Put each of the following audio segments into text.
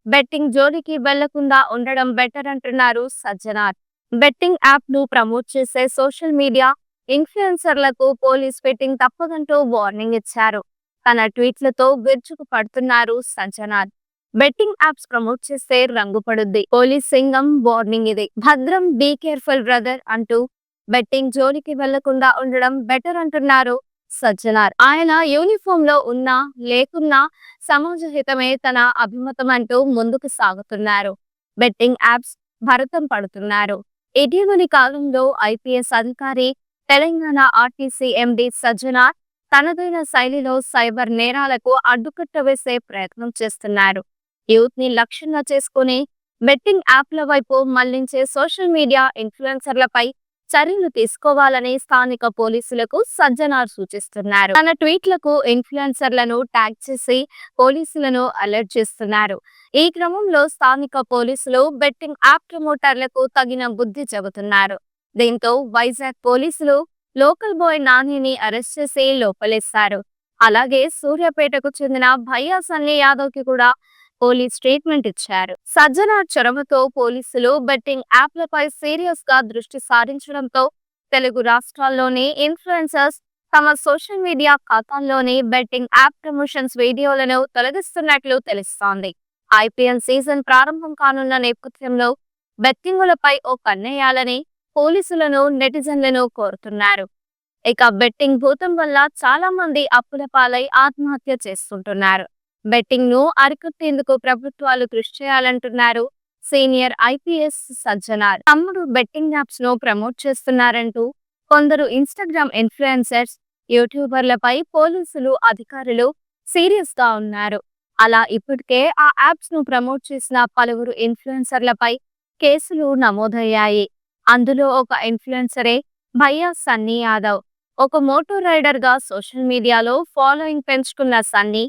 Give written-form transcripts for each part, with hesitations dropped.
Betting జోలికి వెళ్లకుండా ఉండడం బెటర్ అంటున్నారు సజ్జనార్. బెట్టింగ్ యాప్‌ను ప్రమోట్ చేసే సోషల్ మీడియా ఇన్‌ఫ్లుయెన్సర్‌లకు పోలీస్ ఫిట్టింగ్ తప్పదంటూ వార్నింగ్ ఇచ్చారు. తన ట్వీట్‌లతో విరుచుకు పడుతున్నారు సజ్జనార్. బెట్టింగ్ యాప్స్ ప్రమోట్ చేస్తే రంగు పడుద్ది. పోలీస్ సింగం వార్నింగ్ ఇది. భద్రం బీ కేర్‌ఫుల్ బ్రదర్ అంటూ బెట్టింగ్ జోలికి వెళ్లకుండా ఉండడం బెటర్ అంటున్నారు సజ్జనార్. ఆయన యూనిఫామ్‌లో ఉన్నా, లేకున్నా సమాజ హితమే తన అభిమతం అంటూ ముందుకు సాగుతున్నారు. బెట్టింగ్ యాప్స్ భరతం పడుతున్నారు. ఇటీవలి కాలంలో ఐపీఎస్ అధికారి, తెలంగాణ ఆర్టీసీ ఎండీ సజ్జనార్ తనదైన శైలిలో సైబర్ నేరాలకు అడ్డుకట్ట వేసే ప్రయత్నం చేస్తున్నారు. యూత్ ని లక్ష్యంగా చేసుకుని బెట్టింగ్ యాప్ల వైపు మళ్లించే సోషల్ మీడియా ఇన్‌ఫ్లుయెన్సర్‌లపై చర్యలు తీసుకోవాలని స్థానిక పోలీసులకు సజ్జనార్ సూచిస్తున్నారు. తన ట్వీట్లకు ఇన్‌ఫ్లుయెన్సర్‌లను ట్యాగ్ చేసి పోలీసులను అలర్ట్ చేస్తున్నారు. ఈ క్రమంలో స్థానిక పోలీసులు బెట్టింగ్ యాప్ ప్రమోటర్లకు తగిన బుద్ధి చెబుతున్నారు. దీంతో వైజాగ్ పోలీసులు లోకల్ బాయ్ నానిని అరెస్ట్ చేసి లోపలేశారు. అలాగే సూర్యాపేటకు చెందిన భయ్యా సన్నీ యాదవ్ కి కూడా పోలీస్ స్టేట్మెంట్ ఇచ్చారు. సజ్జనార్ చొరవతో పోలీసులు బెట్టింగ్ యాప్లపై సీరియస్ గా దృష్టి సారించడంతో తెలుగు రాష్ట్రాల్లోని ఇన్‌ఫ్లుయెన్సర్స్ తమ సోషల్ మీడియా ఖాతాల్లోని బెట్టింగ్ యాప్ ప్రమోషన్స్ వీడియోలను తొలగిస్తున్నట్లు తెలుస్తోంది. ఐపీఎల్ సీజన్ ప్రారంభం కానున్న నేపథ్యంలో బెట్టింగులపై ఓ కన్నేయాలని పోలీసులను, నెటిజన్లను కోరుతున్నారు. ఇక బెట్టింగ్ భూతం వల్ల చాలా మంది అప్పుల పాలై ఆత్మహత్య చేసుకుంటున్నారు. బెట్టింగ్ ను అరికట్టేందుకు ప్రభుత్వాలు కృషి చేయాలంటున్నారు సీనియర్ ఐపీఎస్ సజ్జనార్. తమ్ముడు బెట్టింగ్ యాప్స్ ను ప్రమోట్ చేస్తున్నారంటూ కొందరు ఇన్‌స్టాగ్రామ్ ఇన్‌ఫ్లుయెన్సర్స్, యూట్యూబర్లపై పోలీసులు, అధికారులు సీరియస్ గా ఉన్నారు. అలా ఇప్పటికే ఆ యాప్స్ ను ప్రమోట్ చేసిన పలువురు ఇన్‌ఫ్లుయెన్సర్లపై కేసులు నమోదయ్యాయి. అందులో ఒక ఇన్‌ఫ్లుయెన్సరే భయ్యా సన్నీ యాదవ్. ఒక మోటో రైడర్ గా సోషల్ మీడియాలో ఫాలోయింగ్ పెంచుకున్న సన్నీ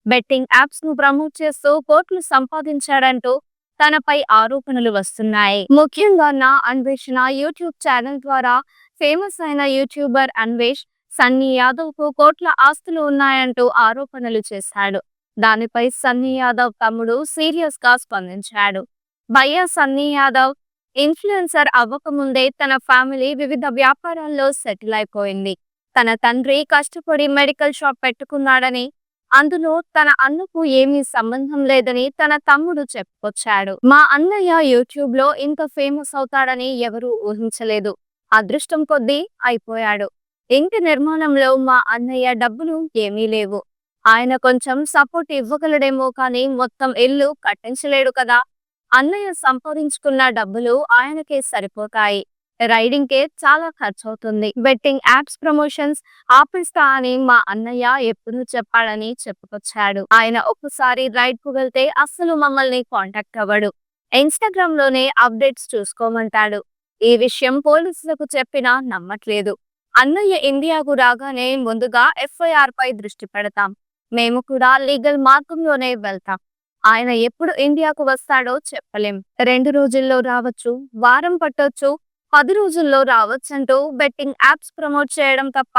బెట్టింగ్ యాప్స్ ను ప్రమోట్ చేస్తూ కోట్లు సంపాదించాడంటూ తనపై ఆరోపణలు వస్తున్నాయి. ముఖ్యంగా నా అన్వేషణ యూట్యూబ్ ఛానల్ ద్వారా ఫేమస్ అయిన యూట్యూబర్ అన్వేష్ సన్నీ యాదవ్ కు కోట్ల ఆస్తులు ఉన్నాయంటూ ఆరోపణలు చేశాడు. దానిపై సన్నీ యాదవ్ తమ్ముడు సీరియస్ గా స్పందించాడు. భయ్యా సన్నీ యాదవ్ ఇన్‌ఫ్లుయెన్సర్ అవ్వకముందే తన ఫ్యామిలీ వివిధ వ్యాపారాల్లో సెటిల్ అయిపోయింది. తన తండ్రి కష్టపడి మెడికల్ షాప్ పెట్టుకున్నాడని, అందులో తన అన్నకు ఏమీ సంబంధం లేదని తన తమ్ముడు చెప్పుకొచ్చాడు. మా అన్నయ్య యూట్యూబ్ లో ఇంత ఫేమస్ అవుతాడని ఎవరూ ఊహించలేదు. అదృష్టం కొద్దీ అయిపోయాడు. ఇంటి నిర్మాణంలో మా అన్నయ్య డబ్బులు ఏమీ లేవు. ఆయన కొంచెం సపోర్ట్ ఇవ్వగలడేమో కానీ మొత్తం ఇల్లు కట్టించలేడు కదా. అన్నయ్య సంపాదించుకున్న డబ్బులు ఆయనకే సరిపోతాయి. రైడింగ్ కే చాలా ఖర్చవుతుంది. బెట్టింగ్ యాప్స్ ప్రమోషన్స్ ఆపేస్తా అని మా అన్నయ్య ఎప్పుడూ చెప్పాడని చెప్పుకొచ్చాడు. ఆయన ఒక్కసారి రైడ్ కు వెళ్తే అస్సలు మమ్మల్ని కాంటాక్ట్ అవ్వడు. ఇన్‌స్టాగ్రామ్ లోనే అప్డేట్స్ చూసుకోమంటాడు. ఈ విషయం పోలీసులకు చెప్పినా నమ్మట్లేదు. అన్నయ్య ఇండియాకు రాగానే ముందుగా ఎఫ్ఐఆర్ పై దృష్టి పెడతాం. మేము కూడా లీగల్ మార్గంలోనే వెళ్తాం. ఆయన ఎప్పుడు ఇండియాకు వస్తాడో చెప్పలేం. 2 రోజుల్లో రావచ్చు, వారం పట్టొచ్చు, 10 రోజుల్లో రావచ్చంటూ బెట్టింగ్ యాప్స్ ప్రమోట్ చేయడం తప్ప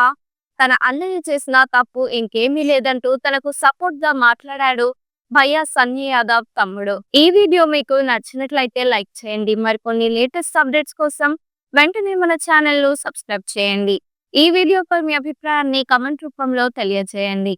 తన అన్నయ్య చేసిన తప్పు ఇంకేమీ లేదంటూ తనకు సపోర్ట్ గా మాట్లాడాడు భయ్యా సన్నీ యాదవ్ తమ్ముడు. ఈ వీడియో మీకు నచ్చినట్లయితే లైక్ చేయండి. మరికొన్ని లేటెస్ట్ అప్డేట్స్ కోసం వెంటనే మన ఛానల్ ను సబ్స్క్రైబ్ చేయండి. ఈ వీడియోపై మీ అభిప్రాయాన్ని కామెంట్ రూపంలో తెలియజేయండి.